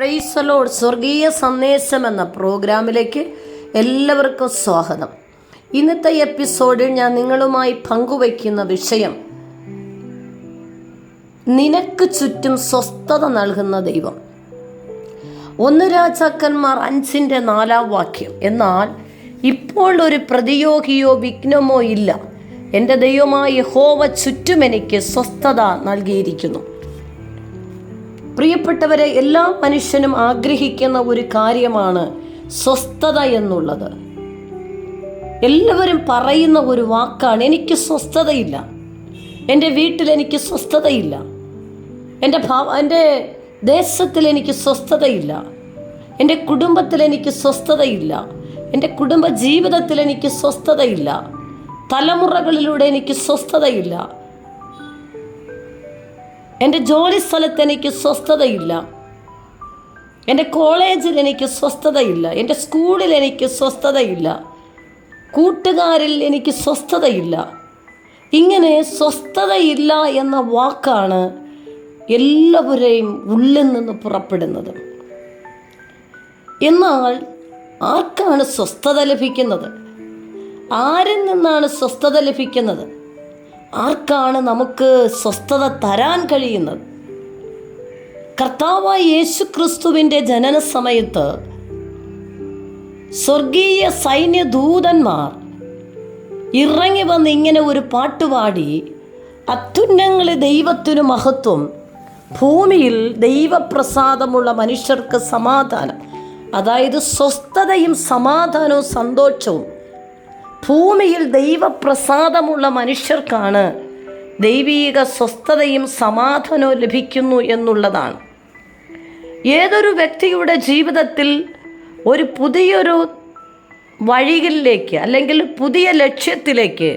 Praise the Lord. സ്വർഗീയ സന്ദേശം എന്ന പ്രോഗ്രാമിലേക്ക് എല്ലാവർക്കും സ്വാഗതം. ഇന്നത്തെ എപ്പിസോഡിൽ ഞാൻ നിങ്ങളുമായി പങ്കുവയ്ക്കുന്ന വിഷയം, നിനക്ക് ചുറ്റും സ്വസ്ഥത നൽകുന്ന ദൈവം. 1 രാജാക്കന്മാർ 5:4 എന്നാൽ ഇപ്പോൾ ഒരു പ്രതിയോഗിയോ വിഘ്നമോ ഇല്ല, എൻ്റെ ദൈവമായ യഹോവ ചുറ്റും എനിക്ക് സ്വസ്ഥത നൽകിയിരിക്കുന്നു. പ്രിയപ്പെട്ടവരെ, എല്ലാ മനുഷ്യനും ആഗ്രഹിക്കുന്ന ഒരു കാര്യമാണ് സ്വസ്ഥത എന്നുള്ളത്. എല്ലാവരും പറയുന്ന ഒരു വാക്കാണ്, എനിക്ക് സ്വസ്ഥതയില്ല, എൻ്റെ വീട്ടിൽ എനിക്ക് സ്വസ്ഥതയില്ല, എൻ്റെ ദേശത്തിൽ എനിക്ക് സ്വസ്ഥതയില്ല, എൻ്റെ കുടുംബത്തിൽ എനിക്ക് സ്വസ്ഥതയില്ല, എൻ്റെ കുടുംബ ജീവിതത്തിൽ എനിക്ക് സ്വസ്ഥതയില്ല, തലമുറകളിലൂടെ എനിക്ക് സ്വസ്ഥതയില്ല, എൻ്റെ ജോലി സ്ഥലത്ത് എനിക്ക് സ്വസ്ഥതയില്ല, എൻ്റെ കോളേജിൽ എനിക്ക് സ്വസ്ഥതയില്ല, എൻ്റെ സ്കൂളിൽ എനിക്ക് സ്വസ്ഥതയില്ല, കൂട്ടുകാരിൽ എനിക്ക് സ്വസ്ഥതയില്ല. ഇങ്ങനെ സ്വസ്ഥതയില്ല എന്ന വാക്കാണ് എല്ലാവരെയും ഉള്ളിൽ നിന്ന് പുറപ്പെടുന്നത്. എന്നാൽ ആർക്കാണ് സ്വസ്ഥത ലഭിക്കുന്നത്? ആരിൽ നിന്നാണ് സ്വസ്ഥത ലഭിക്കുന്നത്? ആർക്കാണ് നമുക്ക് സ്വസ്ഥത തരാൻ കഴിയുന്നത്? കർത്താവായ യേശുക്രിസ്തുവിൻ്റെ ജനന സമയത്ത് സ്വർഗീയ സൈന്യദൂതന്മാർ ഇറങ്ങി വന്ന് ഇങ്ങനെ ഒരു പാട്ടുപാടി, അത്യുന്നതങ്ങളിൽ ദൈവത്തിനു മഹത്വം, ഭൂമിയിൽ ദൈവപ്രസാദമുള്ള മനുഷ്യർക്ക് സമാധാനം. അതായത് സ്വസ്ഥതയും സമാധാനവും സന്തോഷവും ഭൂമിയിൽ ദൈവപ്രസാദമുള്ള മനുഷ്യർക്കാണ് ദൈവീക സ്വസ്ഥതയും സമാധാനവും ലഭിക്കുന്നു എന്നുള്ളതാണ്. ഏതൊരു വ്യക്തിയുടെ ജീവിതത്തിൽ ഒരു പുതിയൊരു വഴിയിലേക്ക് അല്ലെങ്കിൽ പുതിയ ലക്ഷ്യത്തിലേക്ക്,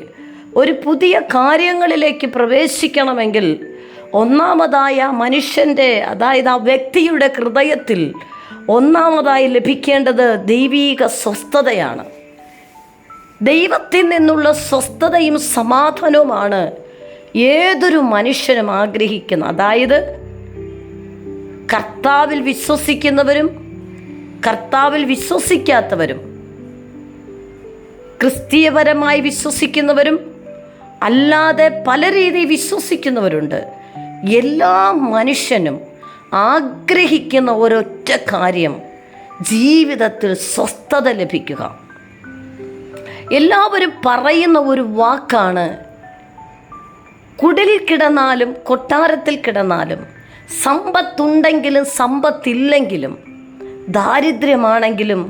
ഒരു പുതിയ കാര്യങ്ങളിലേക്ക് പ്രവേശിക്കണമെങ്കിൽ ഒന്നാമതായി ആ മനുഷ്യൻ്റെ, അതായത് ആ വ്യക്തിയുടെ ഹൃദയത്തിൽ ഒന്നാമതായി ലഭിക്കേണ്ടത് ദൈവീക സ്വസ്ഥതയാണ്. ദൈവത്തിൽ നിന്നുള്ള സ്വസ്ഥതയും സമാധാനവുമാണ് ഏതൊരു മനുഷ്യനും ആഗ്രഹിക്കുന്നത്. അതായത് കർത്താവിൽ വിശ്വസിക്കുന്നവരും കർത്താവിൽ വിശ്വസിക്കാത്തവരും, ക്രിസ്തീയപരമായി വിശ്വസിക്കുന്നവരും അല്ലാതെ പല രീതിയിൽ വിശ്വസിക്കുന്നവരുണ്ട്. എല്ലാ മനുഷ്യനും ആഗ്രഹിക്കുന്ന ഒരൊറ്റ കാര്യം, ജീവിതത്തിൽ സ്വസ്ഥത ലഭിക്കുക. എല്ലാവരും പറയുന്ന ഒരു വാക്കാണ്, കുടിലിൽ കിടന്നാലും കൊട്ടാരത്തിൽ കിടന്നാലും, സമ്പത്തുണ്ടെങ്കിലും സമ്പത്തില്ലെങ്കിലും, ദാരിദ്ര്യമാണെങ്കിലും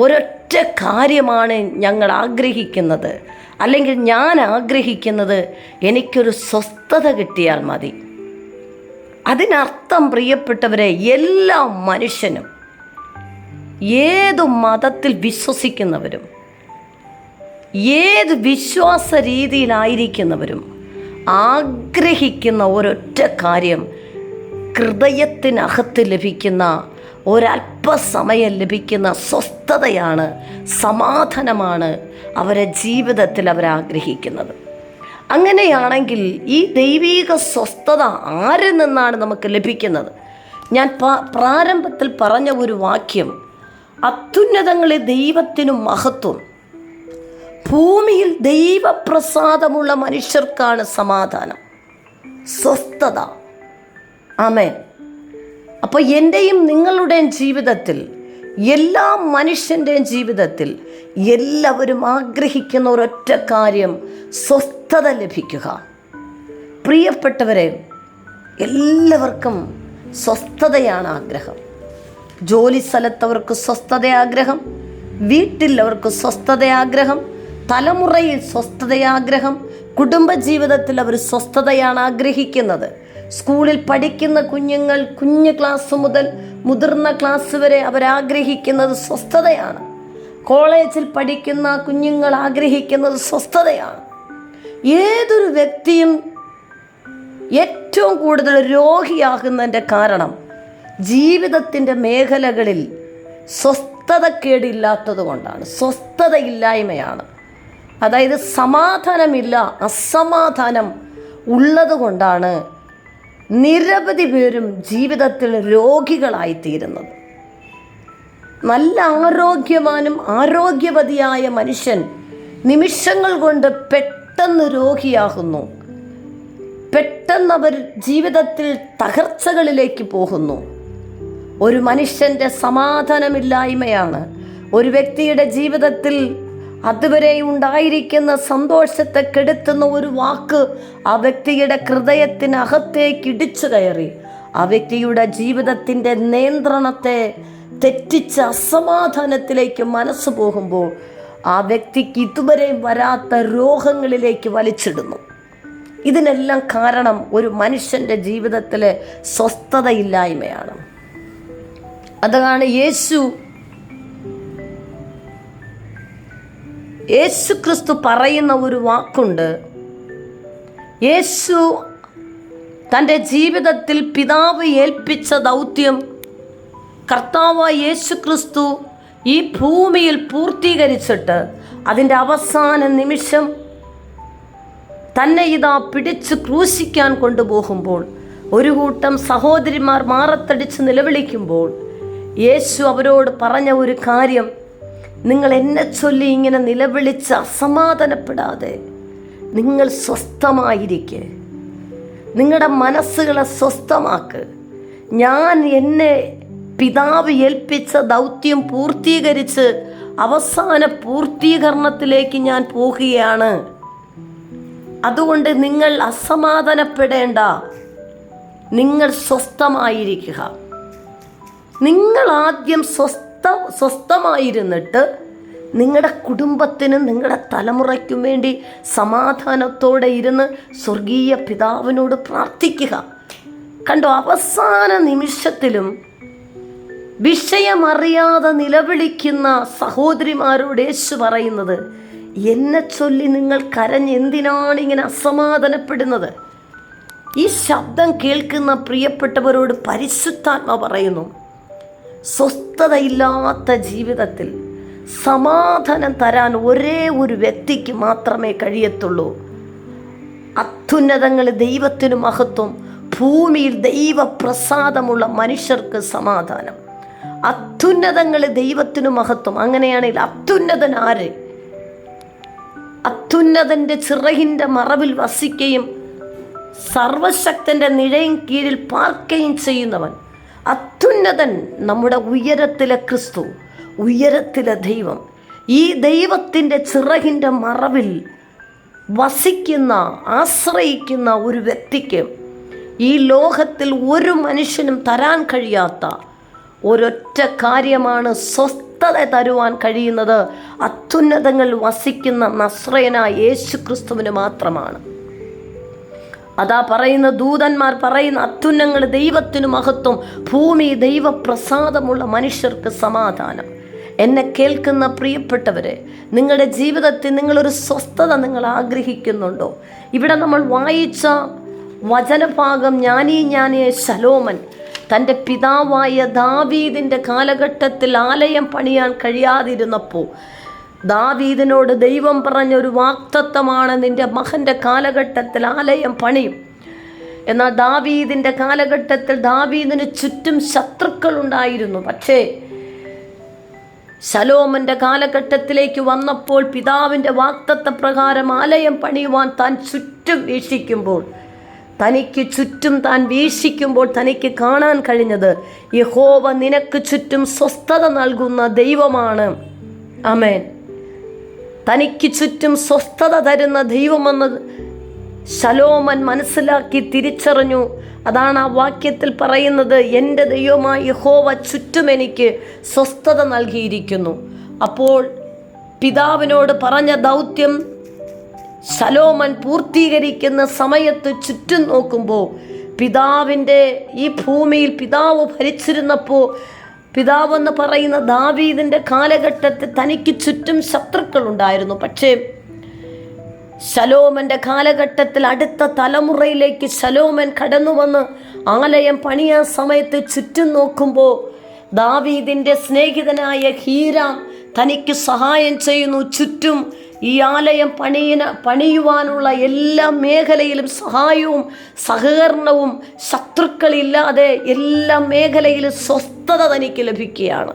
ഒരൊറ്റ കാര്യമാണ് ഞങ്ങൾ ആഗ്രഹിക്കുന്നത്, അല്ലെങ്കിൽ ഞാൻ ആഗ്രഹിക്കുന്നത്, എനിക്കൊരു സ്വസ്ഥത കിട്ടിയാൽ മതി. അതിനർത്ഥം പ്രിയപ്പെട്ടവരെ, എല്ലാ മനുഷ്യനും, ഏതു മതത്തിൽ വിശ്വസിക്കുന്നവരും ഏത് വിശ്വാസ രീതിയിലായിരിക്കുന്നവരും ആഗ്രഹിക്കുന്ന ഒരൊറ്റ കാര്യം, ഹൃദയത്തിനകത്ത് ലഭിക്കുന്ന ഒരല്പസമയം ലഭിക്കുന്ന സ്വസ്ഥതയാണ്, സമാധാനമാണ് അവരെ ജീവിതത്തിൽ അവരാഗ്രഹിക്കുന്നത്. അങ്ങനെയാണെങ്കിൽ ഈ ദൈവീക സ്വസ്ഥത ആരിൽ നിന്നാണ് നമുക്ക് ലഭിക്കുന്നത്? ഞാൻ പ്രാരംഭത്തിൽ പറഞ്ഞ ഒരു വാക്യം, അത്യുന്നതങ്ങളിൽ ദൈവത്തിനു മഹത്വം, ഭൂമിയിൽ ദൈവപ്രസാദമുള്ള മനുഷ്യർക്കാണ് സമാധാനം, സ്വസ്ഥത. ആമേൻ. അപ്പോൾ എൻ്റെയും നിങ്ങളുടെയും ജീവിതത്തിൽ, എല്ലാ മനുഷ്യൻ്റെയും ജീവിതത്തിൽ എല്ലാവരും ആഗ്രഹിക്കുന്ന ഒരൊറ്റ കാര്യം, സ്വസ്ഥത ലഭിക്കുക. പ്രിയപ്പെട്ടവരെ, എല്ലാവർക്കും സ്വസ്ഥതയാണ് ആഗ്രഹം. ജോലി സ്ഥലത്തവർക്ക് സ്വസ്ഥത ആഗ്രഹം, വീട്ടിൽ അവർക്ക് സ്വസ്ഥത ആഗ്രഹം, തലമുറയിൽ സ്വസ്ഥതയാഗ്രഹം, കുടുംബജീവിതത്തിൽ അവർ സ്വസ്ഥതയാണ് ആഗ്രഹിക്കുന്നത്. സ്കൂളിൽ പഠിക്കുന്ന കുഞ്ഞുങ്ങൾ കുഞ്ഞു ക്ലാസ് മുതൽ മുതിർന്ന ക്ലാസ് വരെ അവരാഗ്രഹിക്കുന്നത് സ്വസ്ഥതയാണ്. കോളേജിൽ പഠിക്കുന്ന കുഞ്ഞുങ്ങൾ ആഗ്രഹിക്കുന്നത് സ്വസ്ഥതയാണ്. ഏതൊരു വ്യക്തിയും ഏറ്റവും കൂടുതൽ രോഗിയാകുന്നതിൻ്റെ കാരണം ജീവിതത്തിൻ്റെ മേഖലകളിൽ സ്വസ്ഥതക്കേടില്ലാത്തത് കൊണ്ടാണ്, സ്വസ്ഥതയില്ലായ്മയാണ്. അതായത് സമാധാനമില്ല, അസമാധാനം ഉള്ളത് കൊണ്ടാണ് നിരവധി പേരും ജീവിതത്തിൽ രോഗികളായിത്തീരുന്നത്. നല്ല ആരോഗ്യവാനും ആരോഗ്യവതിയായ മനുഷ്യൻ നിമിഷങ്ങൾ കൊണ്ട് പെട്ടെന്ന് രോഗിയാകുന്നു. പെട്ടെന്ന് അവർ ജീവിതത്തിൽ തകർച്ചകളിലേക്ക് പോകുന്നു. ഒരു മനുഷ്യൻ്റെ സമാധാനമില്ലായ്മയാണ് ഒരു വ്യക്തിയുടെ ജീവിതത്തിൽ അതുവരെ ഉണ്ടായിരിക്കുന്ന സന്തോഷത്തെ കെടുത്തുന്ന ഒരു വാക്ക് ആ വ്യക്തിയുടെ ഹൃദയത്തിനകത്തേക്ക് ഇടിച്ചു കയറി ആ വ്യക്തിയുടെ ജീവിതത്തിൻ്റെ നിയന്ത്രണത്തെ തെറ്റിച്ച് അസമാധാനത്തിലേക്ക് മനസ്സ് പോകുമ്പോൾ ആ വ്യക്തിക്ക് ഇതുവരെ വരാത്ത രോഗങ്ങളിലേക്ക് വലിച്ചിടുന്നു. ഇതിനെല്ലാം കാരണം ഒരു മനുഷ്യൻ്റെ ജീവിതത്തിലെ സ്വസ്ഥതയില്ലായ്മയാണ്. അതാണ് യേശു ക്രിസ്തു പറയുന്ന ഒരു വാക്കുണ്ട്. യേശു തൻ്റെ ജീവിതത്തിൽ പിതാവ് ഏൽപ്പിച്ച ദൗത്യം കർത്താവായ യേശു ക്രിസ്തു ഈ ഭൂമിയിൽ പൂർത്തീകരിച്ചിട്ട് അതിൻ്റെ അവസാന നിമിഷം തന്നെ ഇതാ പിടിച്ച് ക്രൂശിക്കാൻ കൊണ്ടുപോകുമ്പോൾ ഒരു കൂട്ടം സഹോദരിമാർ മാറത്തടിച്ച് നിലവിളിക്കുമ്പോൾ യേശു അവരോട് പറഞ്ഞ ഒരു കാര്യം, നിങ്ങൾ എന്നെ ചൊല്ലി ഇങ്ങനെ നിലവിളിച്ച് അസമാധാനപ്പെടാതെ നിങ്ങൾ സ്വസ്ഥമായിരിക്കെ, നിങ്ങളുടെ മനസ്സുകളെ സ്വസ്ഥമാക്ക്. ഞാൻ എന്നെ പിതാവ് ഏൽപ്പിച്ച ദൗത്യം പൂർത്തീകരിച്ച് അവസാന പൂർത്തീകരണത്തിലേക്ക് ഞാൻ പോകുകയാണ്. അതുകൊണ്ട് നിങ്ങൾ അസമാധാനപ്പെടേണ്ട, നിങ്ങൾ സ്വസ്ഥമായിരിക്കുക. നിങ്ങൾ ആദ്യം സ്വസ്ഥമായിരുന്നിട്ട് നിങ്ങളുടെ കുടുംബത്തിനും നിങ്ങളുടെ തലമുറയ്ക്കും വേണ്ടി സമാധാനത്തോടെ ഇരുന്ന് സ്വർഗീയ പിതാവിനോട് പ്രാർത്ഥിക്കുക. കണ്ടോ, അവസാന നിമിഷത്തിലും വിഷയമറിയാതെ നിലവിളിക്കുന്ന സഹോദരിമാരോട് യേശു പറയുന്നത്, എന്നെ ചൊല്ലി നിങ്ങൾ കരഞ്ഞ് എന്തിനാണ് ഇങ്ങനെ അസമാധാനപ്പെടുന്നത്? ഈ ശബ്ദം കേൾക്കുന്ന പ്രിയപ്പെട്ടവരോട് പരിശുദ്ധാത്മ പറയുന്നു, സ്വസ്ഥതയില്ലാത്ത ജീവിതത്തിൽ സമാധാനം തരാൻ ഒരേ ഒരു വ്യക്തിക്ക് മാത്രമേ കഴിയത്തുള്ളൂ. അത്യുന്നതങ്ങൾ ദൈവത്തിനു മഹത്വം, ഭൂമിയിൽ ദൈവപ്രസാദമുള്ള മനുഷ്യർക്ക് സമാധാനം. അത്യുന്നതങ്ങൾ ദൈവത്തിനു മഹത്വം. അങ്ങനെയാണെങ്കിൽ അത്യുന്നതൻ ആര്? അത്യുന്നതൻ്റെ ചിറകിൻ്റെ മറവിൽ വസിക്കുകയും സർവശക്തൻ്റെ നിഴയിൻ കീഴിൽ പാർക്കുകയും ചെയ്യുന്നവൻ അത്യുന്നതൻ, നമ്മുടെ ഉയരത്തിലെ ക്രിസ്തു, ഉയരത്തിലെ ദൈവം. ഈ ദൈവത്തിൻ്റെ ചിറകിൻ്റെ മറവിൽ വസിക്കുന്ന ആശ്രയിക്കുന്ന ഒരു വ്യക്തിക്ക് ഈ ലോകത്തിൽ ഒരു മനുഷ്യനും തരാൻ കഴിയാത്ത ഒരൊറ്റ കാര്യമാണ് സ്വസ്ഥത തരുവാൻ കഴിയുന്നത്. അത്യുന്നതങ്ങൾ വസിക്കുന്ന നസ്രയനായ യേശു ക്രിസ്തുവിന് മാത്രമാണ്. അതാ പറയുന്ന ദൂതന്മാർ പറയുന്ന, അത്യുന്നതങ്ങൾ ദൈവത്തിനു മഹത്വം, ഭൂമി ദൈവപ്രസാദമുള്ള മനുഷ്യർക്ക് സമാധാനം. എന്നെ കേൾക്കുന്ന പ്രിയപ്പെട്ടവരെ, നിങ്ങളുടെ ജീവിതത്തിൽ നിങ്ങളൊരു സ്വസ്ഥത നിങ്ങൾ ആഗ്രഹിക്കുന്നുണ്ടോ? ഇവിടെ നമ്മൾ വായിച്ച വചനഭാഗം, ജ്ഞാനിയെ ശലോമൻ തൻ്റെ പിതാവായ ദാവീദിൻ്റെ കാലഘട്ടത്തിൽ ആലയം പണിയാൻ കഴിയാതിരുന്നപ്പോൾ ദാവീദിനോട് ദൈവം പറഞ്ഞൊരു വാഗ്ദത്തമാണ്, നിൻ്റെ മകൻ്റെ കാലഘട്ടത്തിൽ ആലയം പണിയും. എന്നാൽ ദാവീദിൻ്റെ കാലഘട്ടത്തിൽ ദാവീദിന് ചുറ്റും ശത്രുക്കൾ ഉണ്ടായിരുന്നു. പക്ഷേ ശലോമൻ്റെ കാലഘട്ടത്തിലേക്ക് വന്നപ്പോൾ പിതാവിൻ്റെ വാഗ്ദത്ത പ്രകാരം ആലയം പണിയുവാൻ താൻ ചുറ്റും വീക്ഷിക്കുമ്പോൾ, തനിക്ക് ചുറ്റും താൻ വീക്ഷിക്കുമ്പോൾ തനിക്ക് കാണാൻ കഴിഞ്ഞത്, യഹോവ നിനക്ക് ചുറ്റും സ്വസ്ഥത നൽകുന്ന ദൈവമാണ്. ആമേൻ. തനിക്ക് ചുറ്റും സ്വസ്ഥത തരുന്ന ദൈവമെന്ന് ശലോമൻ മനസ്സിലാക്കി തിരിച്ചറിഞ്ഞു. അതാണ് ആ വാക്യത്തിൽ പറയുന്നത്, എൻ്റെ ദൈവമായ യഹോവ ചുറ്റും എനിക്ക് സ്വസ്ഥത നൽകിയിരിക്കുന്നു. അപ്പോൾ പിതാവിനോട് പറഞ്ഞ ദൗത്യം ശലോമൻ പൂർത്തീകരിക്കുന്ന സമയത്ത് ചുറ്റും നോക്കുമ്പോൾ, പിതാവിൻ്റെ ഈ ഭൂമിയിൽ പിതാവ് ഭരിച്ചിരുന്നപ്പോൾ, പിതാവെന്ന് പറയുന്ന ദാവീദിൻ്റെ കാലഘട്ടത്തിൽ തനിക്ക് ചുറ്റും ശത്രുക്കളുണ്ടായിരുന്നു. പക്ഷേ ശലോമൻ്റെ കാലഘട്ടത്തിൽ അടുത്ത തലമുറയിലേക്ക് ശലോമൻ കടന്നു വന്ന് ആലയം പണിയാൻ സമയത്ത് ചുറ്റും നോക്കുമ്പോൾ ദാവീദിൻ്റെ സ്നേഹിതനായ ഹീരാം തനിക്ക് സഹായം ചെയ്യുന്നു. ചുറ്റും ഈ ആലയം പണിയുവാനുള്ള എല്ലാ മേഖലയിലും സഹായവും സഹകരണവും ശത്രുക്കളില്ലാതെ എല്ലാ മേഖലയിലും സ്വസ്ഥത തനിക്ക് ലഭിക്കുകയാണ്.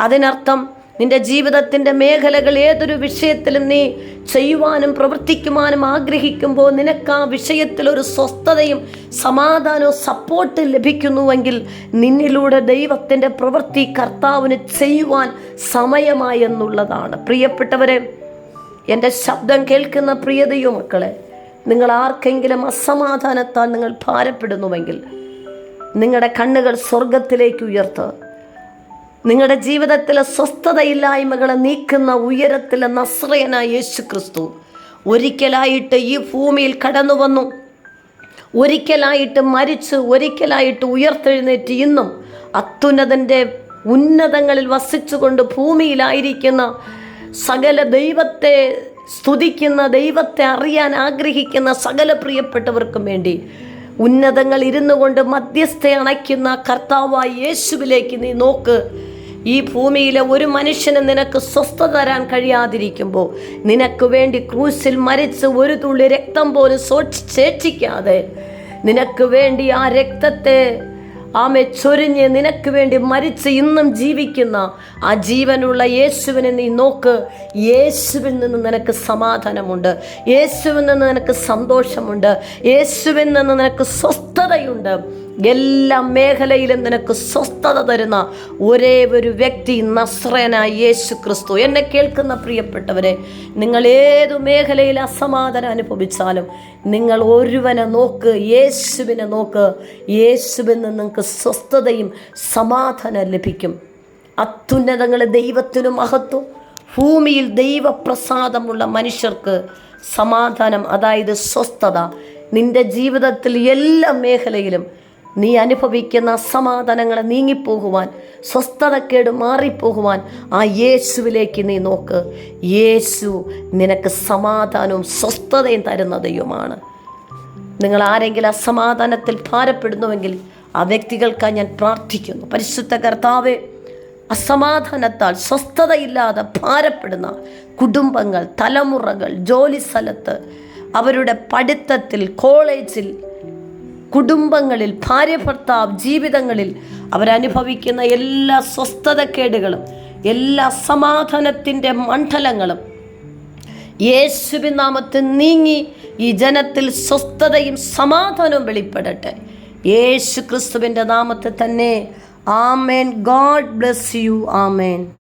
അതിനർത്ഥം നിന്റെ ജീവിതത്തിൻ്റെ മേഖലകൾ ഏതൊരു വിഷയത്തിലും നീ ചെയ്യുവാനും പ്രവർത്തിക്കുവാനും ആഗ്രഹിക്കുമ്പോൾ നിനക്ക് ആ വിഷയത്തിൽ ഒരു സ്വസ്ഥതയും സമാധാനവും സപ്പോർട്ട് ലഭിക്കുന്നുവെങ്കിൽ നിന്നിലൂടെ ദൈവത്തിൻ്റെ പ്രവൃത്തി കർത്താവിന് ചെയ്യുവാൻ സമയമായി എന്നുള്ളതാണ്. പ്രിയപ്പെട്ടവരെ, എൻ്റെ ശബ്ദം കേൾക്കുന്ന പ്രിയ ദൈവമക്കളെ, നിങ്ങൾ ആർക്കെങ്കിലും അസമാധാനത്താൽ നിങ്ങൾ ഭാരപ്പെടുന്നുവെങ്കിൽ നിങ്ങളുടെ കണ്ണുകൾ സ്വർഗത്തിലേക്ക് ഉയർത്തുക. നിങ്ങളുടെ ജീവിതത്തിലെ സ്വസ്ഥതയില്ലായ്മകളെ നീക്കുന്ന ഉയരത്തിലെ നസ്രയനായ യേശു ക്രിസ്തു ഒരിക്കലായിട്ട് ഈ ഭൂമിയിൽ കടന്നു വന്നു, ഒരിക്കലായിട്ട് മരിച്ചു, ഒരിക്കലായിട്ട് ഉയർത്തെഴുന്നേറ്റ് ഇന്നും അത്യുന്നതൻ്റെ ഉന്നതങ്ങളിൽ വസിച്ചുകൊണ്ട് ഭൂമിയിലായിരിക്കുന്ന സകല ദൈവത്തെ സ്തുതിക്കുന്ന, ദൈവത്തെ അറിയാൻ ആഗ്രഹിക്കുന്ന സകല പ്രിയപ്പെട്ടവർക്കും വേണ്ടി ഉന്നതങ്ങൾ ഇരുന്നു കൊണ്ട് മധ്യസ്ഥ അണയ്ക്കുന്ന കർത്താവായ യേശുവിലേക്ക് നീ നോക്ക്. ഈ ഭൂമിയിലെ ഒരു മനുഷ്യന് നിനക്ക് സ്വസ്ഥത തരാൻ കഴിയാതിരിക്കുമ്പോൾ നിനക്ക് വേണ്ടി ക്രൂശിൽ മരിച്ച് ഒരു തുള്ളി രക്തം പോലും ശേഷിക്കാതെ നിനക്ക് വേണ്ടി ആ രക്തത്തെ ചൊരിഞ്ഞ് നിനക്ക് വേണ്ടി മരിച്ച് ഇന്നും ജീവിക്കുന്ന ആ ജീവനുള്ള യേശുവിനെ നീ നോക്ക്. യേശുവിൽ നിന്ന് നിനക്ക് സമാധാനമുണ്ട്, യേശുവിൽ നിന്ന് നിനക്ക് സന്തോഷമുണ്ട്, യേശുവിൽ നിന്ന് നിനക്ക് സ്വസ്ഥതയുണ്ട്. എല്ലാ മേഖലയിലും നിനക്ക് സ്വസ്ഥത തരുന്ന ഒരേ ഒരു വ്യക്തി നസ്രയനായ യേശു ക്രിസ്തു. എന്നെ കേൾക്കുന്ന പ്രിയപ്പെട്ടവരെ, നിങ്ങൾ ഏതു മേഖലയിൽ അസമാധാനം അനുഭവിച്ചാലും നിങ്ങൾ ഒരുവനെ നോക്ക്, യേശുവിനെ നോക്ക്. യേശുവിൽ നിന്ന് നിങ്ങൾക്ക് സ്വസ്ഥതയും സമാധാനം ലഭിക്കും. അത്യുന്നതങ്ങളെ ദൈവത്തിനു മഹത്വം, ഭൂമിയിൽ ദൈവപ്രസാദമുള്ള മനുഷ്യർക്ക് സമാധാനം, അതായത് സ്വസ്ഥത. നിന്റെ ജീവിതത്തിൽ എല്ലാ മേഖലയിലും നീ അനുഭവിക്കുന്ന അസമാധാനങ്ങളെ നീങ്ങിപ്പോകുവാൻ, സ്വസ്ഥതക്കേട് മാറിപ്പോകുവാൻ ആ യേശുവിലേക്ക് നീ നോക്ക്. യേശു നിനക്ക് സമാധാനവും സ്വസ്ഥതയും തരുന്ന ദൈവമാണ്. നിങ്ങൾ ആരെങ്കിലും അസമാധാനത്തിൽ ഭാരപ്പെടുന്നുവെങ്കിൽ ആ വ്യക്തികൾക്കായി ഞാൻ പ്രാർത്ഥിക്കുന്നു. പരിശുദ്ധ കർത്താവേ, അസമാധാനത്താൽ സ്വസ്ഥതയില്ലാതെ ഭാരപ്പെടുന്ന കുടുംബങ്ങൾ, തലമുറകൾ, ജോലി സ്ഥലത്ത്, അവരുടെ പഠിത്തത്തിൽ, കോളേജിൽ, കുടുംബങ്ങളിൽ, ഭാര്യ ഭർത്താവ് ജീവിതങ്ങളിൽ അവരനുഭവിക്കുന്ന എല്ലാ സ്വസ്ഥതക്കേടുകളും, എല്ലാ സമാധാനത്തിൻ്റെ മണ്ഡലങ്ങളും യേശുവിൻ നാമത്തിൽ നീങ്ങി ഈ ജനത്തിൽ സ്വസ്ഥതയും സമാധാനവും വെളിപ്പെടട്ടെ. യേശു ക്രിസ്തുവിൻ്റെ നാമത്തിൽ തന്നെ. ആമേൻ. God bless you. ആമേൻ.